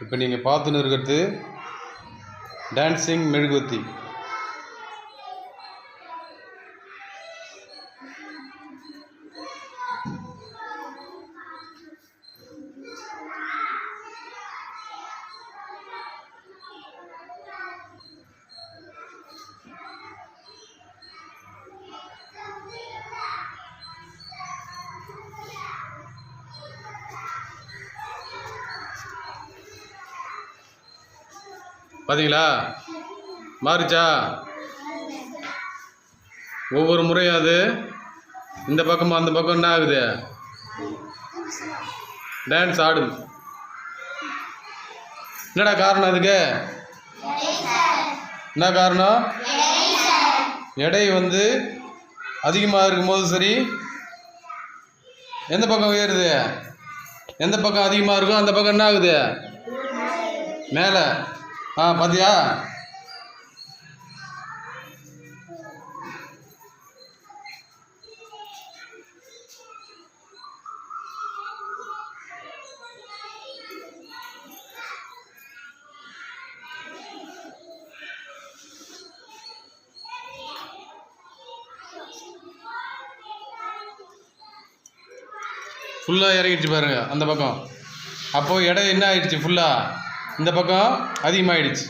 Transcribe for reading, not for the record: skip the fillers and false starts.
இப்போ நீங்கள் பார்த்துன்னு இருக்கிறது டான்சிங் மெழுகுவர்த்தி. பார்த்தீங்களா, மாறிச்சா? ஒவ்வொரு முறையும் அது இந்த பக்கமும் அந்த பக்கம் என்ன ஆகுது, டான்ஸ் ஆடுது. என்னடா காரணம் அதுக்கு? என்ன காரணம்? எடை வந்து அதிகமாக இருக்கும்போது சரி, எந்த பக்கம் உயருது? எந்த பக்கம் அதிகமாக இருக்கும் அந்த பக்கம் என்ன ஆகுது, மேலே. பார்த்தியா? ஃபுல்லாக இறங்கிடுச்சு பாருங்க அந்த பக்கம். அப்போது எடை என்ன ஆயிடுச்சு, ஃபுல்லாக இந்த பக்கம் அதிகமாகிடுச்சு.